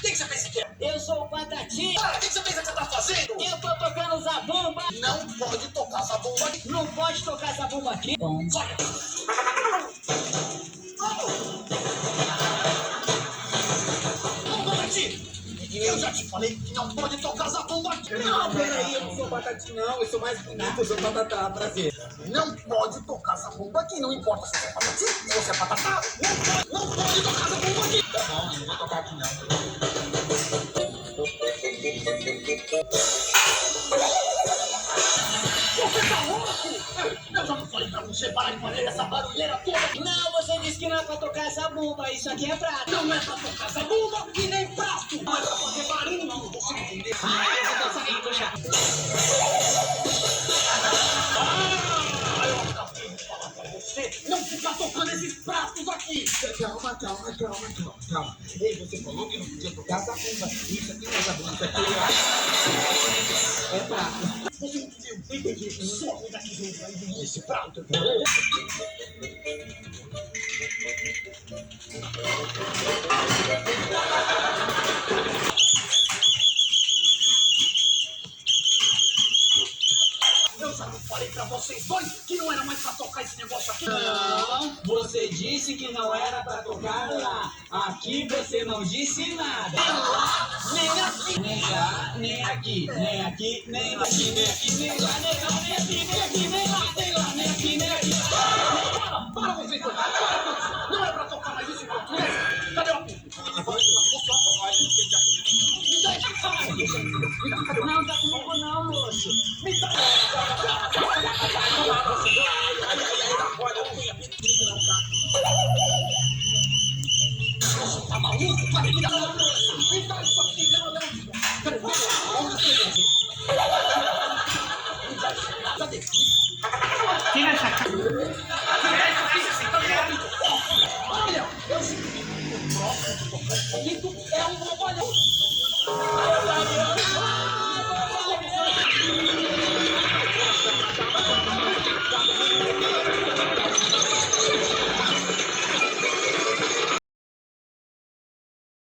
Quem que você pensa que é? Eu sou o Batatinha. Cara, o que você pensa que você tá fazendo? Eu tô tocando zabumba. Não pode tocar essa bomba aqui. Não pode tocar zabumba aqui. Bom. Olha. Eu já te falei que não pode tocar essa bomba aqui. Não, peraí, eu não sou Batatinha, não. Eu sou mais bonito, eu sou Batatá, prazer. Não pode tocar essa bomba aqui. Não importa se você é Batatinha, se você é Batatá. Não pode tocar essa bomba aqui. Tá bom, eu não vou tocar aqui, não. Você tá louco? Eu já não falei pra você parar de fazer essa barulheira toda. Não, você disse que não é pra tocar essa bomba. Isso aqui é prato. Não é pra tocar essa bomba e nem prato. Não é pra fazer barulho, não. Você não entendeu? Eu tô saindo já. Eu acabei de falar pra você não ficar tocando esses pratos aqui. Calma. Ei, você falou que não podia tocar essa bomba. Isso aqui não é zabumba, isso aqui é prato. Você entendeu? Entendi. Some daqui dentro aí esse prato. Eu já não falei pra vocês dois que não era mais pra tocar esse negócio aqui. Não, você disse que não era pra tocar lá. Aqui você não disse nada. Nem aqui. Nem lá, nem aqui. Nem aqui, nem lá. Nem aqui, nem lá. Nem lá, nem aqui, nem aqui, nem lá. Nem lá, nem aqui, nem aqui. Para vocês dois. Para. Não é pra tocar mais isso em português. Cadê o apito? Me dá esse cara. Não tá comigo não, moço. Me dá. Você tá maluco? Vai me dar uma coisa. Me dá isso aqui. Cadê? Cadê? Tira essa cara. Olha, eu sei que o próximo é um bobalhão.